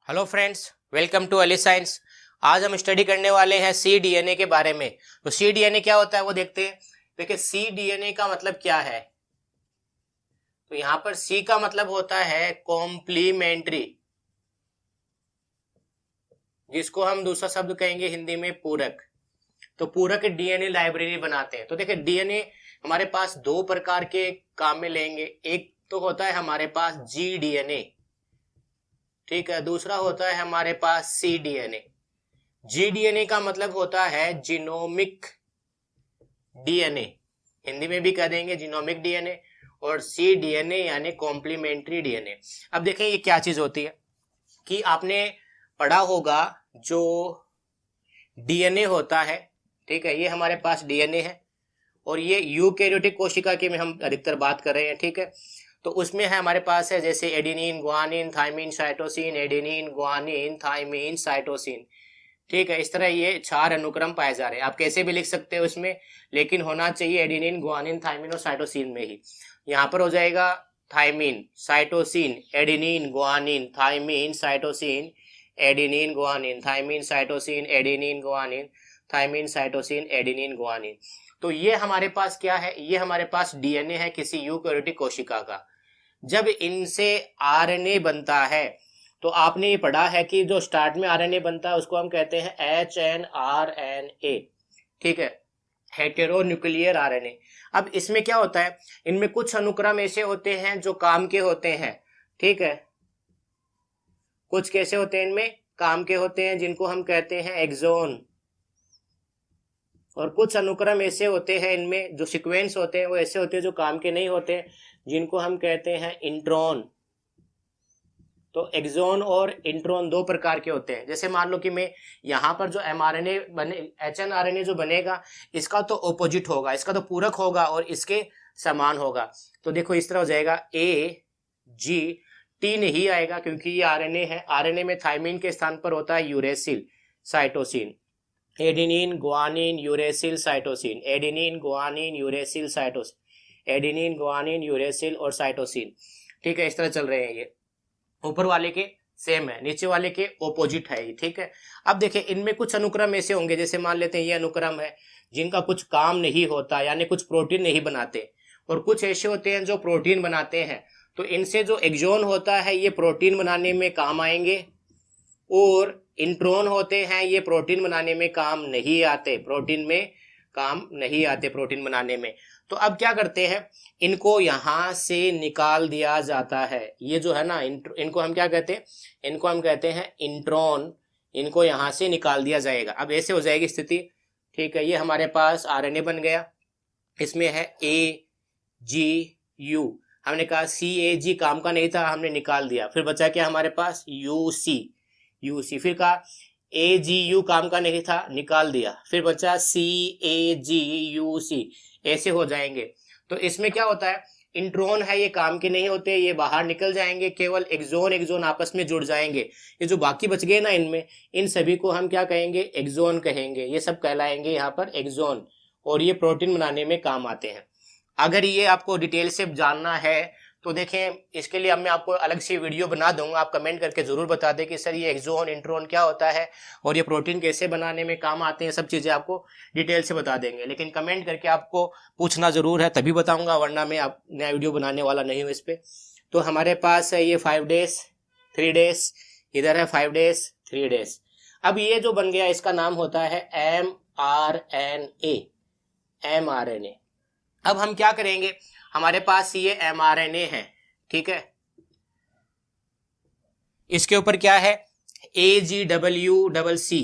Hello friends, welcome to Ali science. आज हम study करने वाले हैं सी डीएनए के बारे में। तो सी डीएनए क्या होता है वो देखते हैं। देखिए, सी डीएनए का मतलब क्या है। तो यहाँ पर सी का मतलब होता है कॉम्प्लीमेंट्री, जिसको हम दूसरा शब्द कहेंगे हिंदी में पूरक। तो पूरक डीएनए लाइब्रेरी बनाते हैं। तो देखिए, डीएनए हमारे पास दो प्रकार के काम में लेंगे। एक तो होता है हमारे पास जी डीएनए, ठीक है। दूसरा होता है हमारे पास सी डीएनए। जी डीएनए का मतलब होता है जीनोमिक डीएनए, हिंदी में भी कह देंगे जीनोमिक डीएनए। और सी डीएनए यानी कॉम्प्लीमेंट्री डीएनए। अब देखें ये क्या चीज होती है कि आपने पढ़ा होगा जो डीएनए होता है, ठीक है। ये हमारे पास डीएनए है और ये यूकैरियोटिक कोशिका की में हम अधिकतर बात कर रहे हैं, ठीक है। तो उसमें है हमारे पास है जैसे adenine, guanine, thymine, cytosine, adenine, guanine, thymine, cytosine, ठीक है। इस तरह ये 4 अनुक्रम पाए जा रहे हैं। आप कैसे भी लिख सकते हो इसमें, लेकिन होना चाहिए एडेनिन, गुआनिन, थाइमिन और साइटोसिन में ही। यहाँ पर हो जाएगा thymine, cytosine, adenine, guanine, thymine, cytosine, adenine, guanine, thymine, cytosine, adenine, guanine, thymine, cytosine, adenine, guanine. तो ये हमारे पास क्या है, ये हमारे पास डीएनए है किसी यूकैरियोटिक कोशिका का। जब इनसे आरएनए बनता है तो आपने ये पढ़ा है कि जो स्टार्ट में आरएनए बनता है उसको हम कहते हैं HNRNA, ठीक है, हेटेरो न्यूक्लियर आरएनए। अब इसमें क्या होता है, इनमें कुछ अनुक्रम ऐसे होते हैं जो काम के होते हैं, ठीक है। कुछ कैसे होते हैं, इनमें काम के होते हैं जिनको हम कहते हैं एक्सोन। और कुछ अनुक्रम ऐसे होते हैं इनमें, जो सीक्वेंस होते हैं वो ऐसे होते हैं जो काम के नहीं होते, जिनको हम कहते हैं इंट्रॉन। तो एक्सोन और इंट्रॉन दो प्रकार के होते हैं। जैसे मान लो कि मैं यहाँ पर जो एमआरएनए बने, एचएनआरएनए जो बनेगा, इसका तो ऑपोजिट होगा, इसका तो पूरक होगा और इसके समान होगा। तो देखो इस तरह हो जाएगा AGT नहीं आएगा क्योंकि ये आरएनए है। आरएनए में थाइमिन के स्थान पर होता है uracil cytosine, adenine, guanine, uracil, cytosine, adenine, guanine, uracil, cytosine, adenine, guanine, uracil और साइटोसिन, ठीक है। इस तरह चल रहे हैं ये। ऊपर वाले के सेम है, नीचे वाले के ओपोजिट है, ठीक है। अब देखिए इनमें कुछ अनुक्रम ऐसे होंगे, जैसे मान लेते हैं ये अनुक्रम है जिनका कुछ काम नहीं होता, यानी कुछ प्रोटीन नहीं बनाते। और कुछ ऐसे होते हैं जो प्रोटीन बनाते हैं। तो इनसे जो एक्सोन होता है ये प्रोटीन बनाने में काम आएंगे, और इंट्रोन होते हैं ये प्रोटीन बनाने में काम नहीं आते, प्रोटीन में काम नहीं आते, प्रोटीन बनाने में। तो अब क्या करते हैं, इनको यहां से निकाल दिया जाता है। ये जो है ना, इनको हम क्या कहते हैं, इनको हम कहते हैं इंट्रॉन। इनको यहां से निकाल दिया जाएगा। अब ऐसे हो जाएगी स्थिति, ठीक है। ये हमारे पास आरएनए बन गया, इसमें है AGU। हमने कहा CAG काम का नहीं था, हमने निकाल दिया। फिर बचा क्या हमारे पास, UC। फिर कहा AGU काम का नहीं था, निकाल दिया। फिर बचा CAGUC। ऐसे हो जाएंगे। तो इसमें क्या होता है, इंट्रॉन है ये काम के नहीं होते, ये बाहर निकल जाएंगे, केवल एक्सोन आपस में जुड़ जाएंगे। ये जो बाकी बच गए ना इनमें, इन सभी को हम क्या कहेंगे, एक्सोन कहेंगे। ये सब कहलाएंगे यहाँ पर एक्सोन, और ये प्रोटीन बनाने में काम आते हैं। अगर ये आपको डिटेल से जानना है तो देखें, इसके लिए मैं आपको अलग से वीडियो बना दूंगा। आप कमेंट करके जरूर बता दें कि सर ये एक्सोन इंट्रोन क्या होता है और ये प्रोटीन कैसे बनाने में काम आते हैं। सब चीजें आपको डिटेल से बता देंगे, लेकिन कमेंट करके आपको पूछना जरूर है, तभी बताऊंगा, वरना मैं आप नया वीडियो बनाने वाला नहीं हूँ इस पे। तो हमारे पास है ये 5 डेज 3 डेज, इधर है 5 डेज 3 डेज। अब ये जो बन गया इसका नाम होता है mRNA। अब हम क्या करेंगे, हमारे पास ये mRNA है, ठीक है। इसके ऊपर क्या है, AGWC,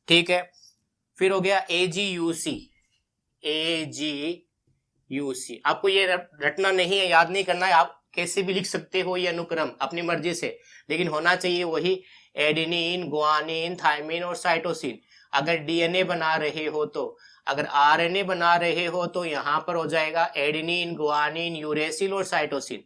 ठीक है। फिर हो गया AGUC। आपको ये रटना नहीं है, याद नहीं करना है, आप कैसे भी लिख सकते हो ये अनुक्रम अपनी मर्जी से, लेकिन होना चाहिए वही एडेनिन, गुआनिन, थाइमिन और साइटोसिन। अगर डीएनए बना रहे हो तो, अगर आरएनए बना रहे हो तो यहां पर हो जाएगा एडेनिन, गुआनिन, यूरेसिल और साइटोसिन।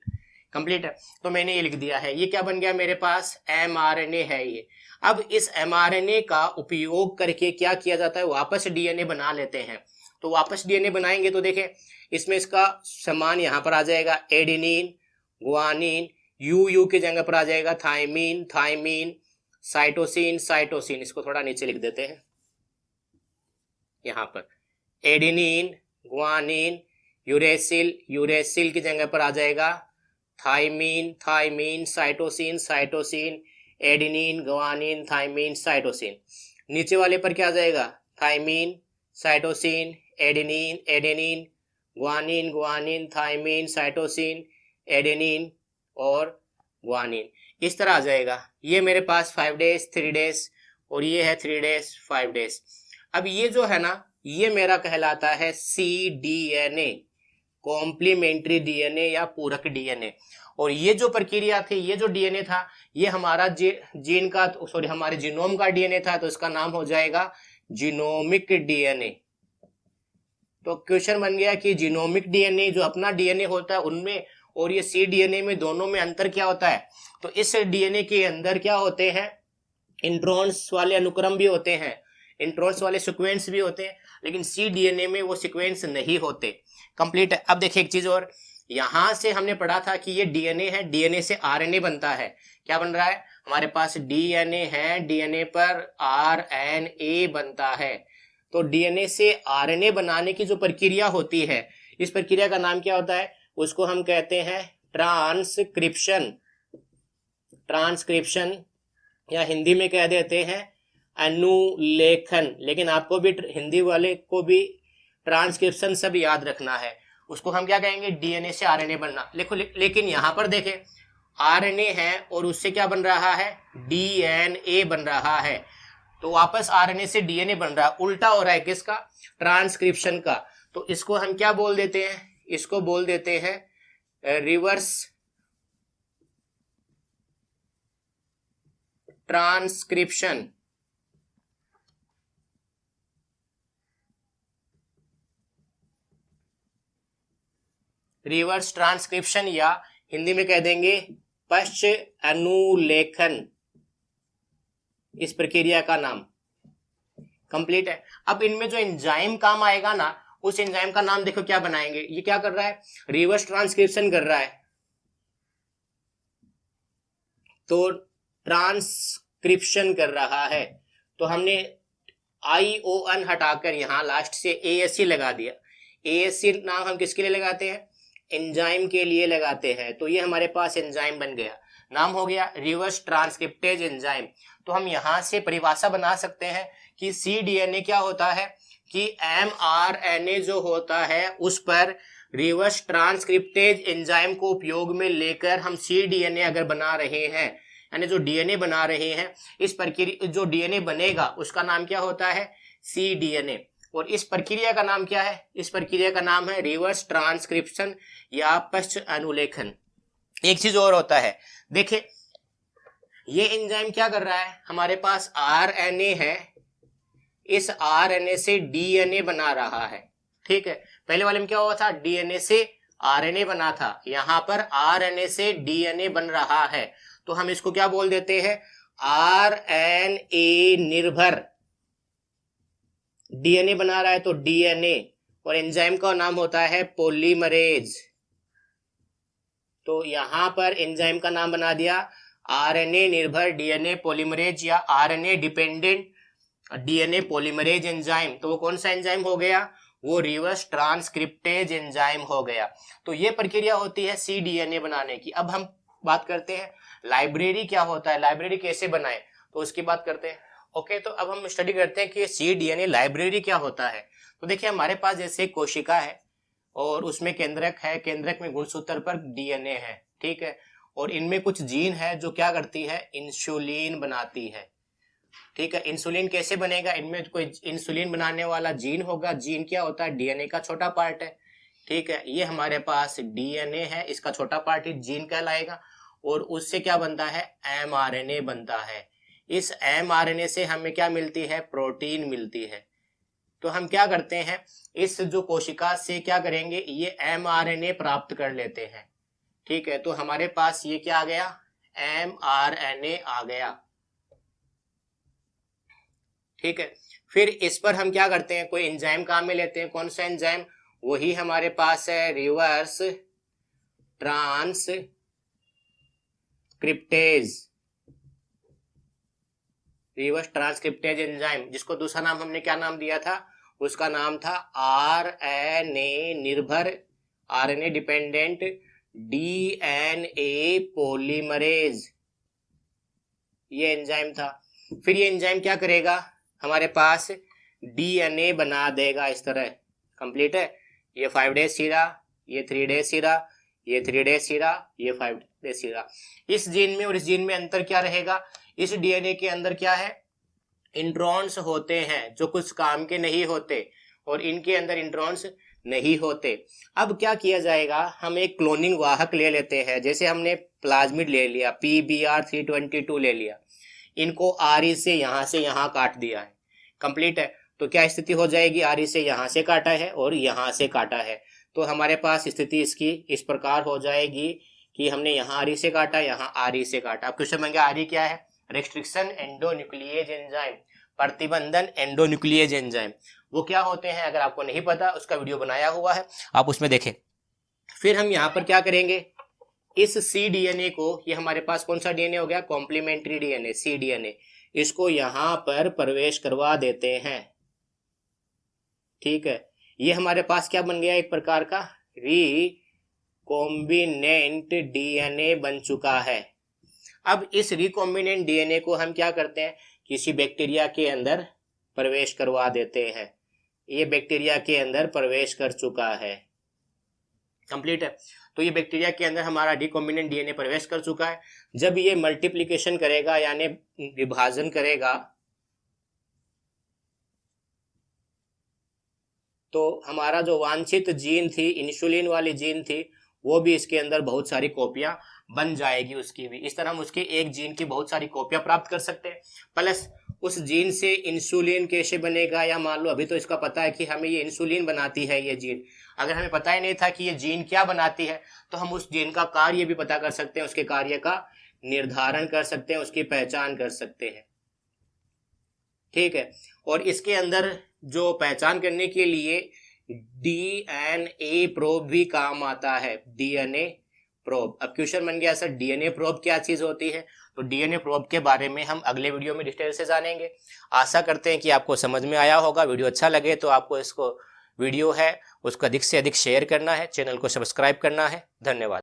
कंप्लीट है। तो मैंने ये लिख दिया है। ये क्या बन गया मेरे पास, mRNA है ये। अब इस mRNA का उपयोग करके क्या किया जाता है, वापस डीएनए बना लेते हैं। तो वापस डीएनए बनाएंगे तो देखें इसमें इसका समान यहाँ पर आ जाएगा एडेनिन, गुआनिन, यू की जगह पर आ जाएगा थायमीन, थायमीन, साइटोसिन, साइटोसिन। इसको थोड़ा नीचे लिख देते हैं, यहाँ पर एडेनिन, गुआनिन, यूरेसिल, यूरेसिल की जगह पर आ जाएगा thymine, thymine, cytosine, cytosine, adenine, guanine, thymine, cytosine. नीचे वाले पर क्या आ जाएगा thymine, cytosine, adenine, adenine, guanine, guanine, thymine, cytosine, adenine और गुआनिन। इस तरह आ जाएगा। ये मेरे पास 5 डेज 3 डेज और ये है 3 डेज 5 डेज। अब ये जो है ना ये मेरा कहलाता है cDNA, कॉम्प्लीमेंट्री डीएनए या पूरक डीएनए। और ये जो प्रक्रिया थी, ये जो डीएनए था, ये हमारा जीन का सॉरी हमारे जीनोम का डीएनए था, तो इसका नाम हो जाएगा जीनोमिक डीएनए। तो क्वेश्चन बन गया कि जीनोमिक डीएनए जो अपना डीएनए होता है उनमें और ये cDNA में दोनों में अंतर क्या होता है। तो इस डीएनए के अंदर क्या होते हैं, इंट्रॉन्स वाले अनुक्रम भी होते हैं, इंट्रॉन्स वाले सीक्वेंस भी होते हैं, लेकिन cDNA में वो सीक्वेंस नहीं होते। कंप्लीट है। अब देखिए एक चीज और, यहां से हमने पढ़ा था कि ये डीएनए है, डीएनए से आरएनए बनता है। क्या बन रहा है, हमारे पास डीएनए है, डीएनए पर आरएनए बनता है। तो डीएनए से आरएनए बनाने की जो प्रक्रिया होती है, इस प्रक्रिया का नाम क्या होता है, उसको हम कहते हैं ट्रांसक्रिप्शन। ट्रांसक्रिप्शन या हिंदी में कह देते हैं अनुलेखन, लेकिन आपको भी हिंदी वाले को भी ट्रांसक्रिप्शन सब याद रखना है। उसको हम क्या कहेंगे, डीएनए से आरएनए बनना। लेकिन यहां पर देखें आरएनए है और उससे क्या बन रहा है, डीएनए बन रहा है। तो वापस आरएनए से डीएनए बन रहा है, उल्टा हो रहा है किसका, ट्रांसक्रिप्शन का। तो इसको हम क्या बोल देते हैं, इसको बोल देते हैं रिवर्स ट्रांसक्रिप्शन। रिवर्स ट्रांसक्रिप्शन या हिंदी में कह देंगे पश्च अनुलेखन, इस प्रक्रिया का नाम। कंप्लीट है। अब इनमें जो एंजाइम काम आएगा ना, उस एंजाइम का नाम देखो क्या बनाएंगे। ये क्या कर रहा है, रिवर्स ट्रांसक्रिप्शन कर रहा है, तो ट्रांसक्रिप्शन कर रहा है। तो हमने ION हटाकर यहां लास्ट से ASC लगा दिया। ASC नाम हम किसके लिए लगाते हैं, एंजाइम के लिए लगाते हैं। तो ये हमारे पास एंजाइम बन गया, नाम हो गया रिवर्स ट्रांसक्रिप्टेज एंजाइम। तो हम यहां से परिभाषा बना सकते हैं कि cDNA क्या होता है कि mRNA जो होता है उस पर रिवर्स ट्रांसक्रिप्टेज एंजाइम को उपयोग में लेकर हम cDNA अगर बना रहे हैं, यानी जो डीएनए बना रहे हैं, इस प्रक्रिया जो डीएनए बनेगा उसका नाम क्या होता है, cDNA। और इस प्रक्रिया का नाम क्या है, इस प्रक्रिया का नाम है रिवर्स ट्रांसक्रिप्शन या पश्च अनुलेखन। एक चीज और होता है, देखिए ये एंजाइम क्या कर रहा है, हमारे पास आरएनए है, इस आरएनए से डीएनए बना रहा है। ठीक है, पहले वाले में क्या हुआ था, डीएनए से आरएनए बना था, यहां पर आरएनए से डीएनए बन रहा है। तो हम इसको क्या बोल देते हैं, आरएनए निर्भर डीएनए बना रहा है तो डीएनए, और एंजाइम का नाम होता है पॉलीमरेज। तो यहां पर एंजाइम का नाम बना दिया आरएनए निर्भर डीएनए पॉलीमरेज या RNA dependent DNA polymerase enzyme. तो वो कौन सा एंजाइम हो गया, वो रिवर्स ट्रांसक्रिप्टेज एंजाइम हो गया। तो ये प्रक्रिया होती है cDNA बनाने की। अब हम बात करते हैं लाइब्रेरी क्या होता है, लाइब्रेरी कैसे बनाए, तो उसकी बात करते हैं। ओके, तो अब हम स्टडी करते हैं कि cDNA लाइब्रेरी क्या होता है। तो देखिए हमारे पास जैसे कोशिका है और उसमें केंद्रक है, केंद्रक में गुणसूत्र पर डीएनए है, ठीक है, और इनमें कुछ जीन है जो क्या करती है, इंसुलिन बनाती है। ठीक है, इंसुलिन कैसे बनेगा, इनमें कोई इंसुलिन बनाने वाला जीन होगा। जीन क्या होता है, डीएनए का छोटा पार्ट है। ठीक है, ये हमारे पास डीएनए है, इसका छोटा पार्ट ही जीन कहलाएगा, और उससे क्या बनता है, एमआरएनए बनता है। इस एमआरएनए से हमें क्या मिलती है, प्रोटीन मिलती है। तो हम क्या करते हैं, इस जो कोशिका से क्या करेंगे, ये एमआरएनए प्राप्त कर लेते हैं। ठीक है, तो हमारे पास ये क्या आ गया, एमआरएनए आ गया। ठीक है, फिर इस पर हम क्या करते हैं, कोई एंजाइम काम में लेते हैं। कौन सा एंजाइम? वही हमारे पास है रिवर्स ट्रांसक्रिप्टेज एंजाइम, जिसको दूसरा नाम हमने क्या नाम दिया था? उसका नाम था आरएनए निर्भर, आरएनए डिपेंडेंट डीएनए पॉलीमरेज, ये एंजाइम था। फिर ये एंजाइम क्या करेगा? हमारे पास डीएनए बना देगा इस तरह। कंप्लीट है। ये 5 डेज सीरा, ये 3 डेज सीरा, ये 3 डेज सीरा, ये 5 डेज सीरा। इस जीन में और इस जीन में अंतर क्या रहेगा? इस डीएनए के अंदर क्या है? इंट्रॉन्स होते हैं जो कुछ काम के नहीं होते, और इनके अंदर इंट्रॉन्स नहीं होते। अब क्या किया जाएगा? हम एक क्लोनिंग वाहक ले लेते हैं। जैसे हमने प्लाज्मिड ले लिया, PBr322 ले लिया, इनको आरई से यहाँ काट दिया है। कंप्लीट है। तो क्या स्थिति हो जाएगी? आरई से यहाँ से काटा है और यहाँ से काटा है, तो हमारे पास स्थिति इसकी इस प्रकार हो जाएगी कि हमने यहाँ आरई से काटा, यहाँ आरई से काटा। अब क्वेश्चन बन गया, आरई क्या है? रिस्ट्रिक्शन एंडोन्यूक्लिएज एंजाइम, प्रतिबंधन एंडोन्यूक्लिएज एंजाइम। वो क्या होते हैं? अगर आपको नहीं पता, उसका वीडियो बनाया हुआ है, आप उसमें देखें। फिर हम यहाँ पर क्या करेंगे? इस सी डीएनए को, ये हमारे पास कौन सा डीएनए हो गया? कॉम्प्लीमेंट्री डीएनए, सी डीएनए, इसको यहां पर प्रवेश करवा देते हैं। ठीक है। ये हमारे पास क्या बन गया? एक प्रकार का रिकॉम्बिनेंट डीएनए बन चुका है। अब इस रिकॉम्बिनेंट डीएनए को हम क्या करते हैं? किसी बैक्टीरिया के अंदर प्रवेश करवा देते हैं। ये बैक्टीरिया के अंदर प्रवेश कर चुका है। कंप्लीट है। तो ये बैक्टीरिया के अंदर हमारा रिकॉम्बिनेंट डीएनए प्रवेश कर चुका है। जब ये मल्टीप्लिकेशन करेगा, यानी विभाजन करेगा, तो हमारा जो वांछित जीन थी, इंसुलिन वाली जीन थी, वो भी इसके अंदर बहुत सारी कॉपियां बन जाएगी उसकी भी। इस तरह हम उसके एक जीन की बहुत सारी कॉपियां प्राप्त कर सकते हैं। प्लस उस जीन से इंसुलिन कैसे बनेगा, या मान लो अभी तो इसका पता है कि हमें ये इंसुलिन बनाती है ये जीन, अगर हमें पता ही नहीं था कि ये जीन क्या बनाती है, तो हम उस जीन का कार्य भी पता कर सकते हैं, उसके कार्य का निर्धारण कर सकते हैं, उसकी पहचान कर सकते हैं। ठीक है। और इसके अंदर जो पहचान करने के लिए डीएनए प्रोब भी काम आता है, डीएनए प्रोब। अब क्वेश्चन बन गया सर, डीएनए प्रोब क्या चीज होती है? तो डीएनए प्रोब के बारे में हम अगले वीडियो में डिटेल से जानेंगे। आशा करते हैं कि आपको समझ में आया होगा। वीडियो अच्छा लगे तो आपको इसको वीडियो है उसको अधिक से अधिक शेयर करना है, चैनल को सब्सक्राइब करना है। धन्यवाद।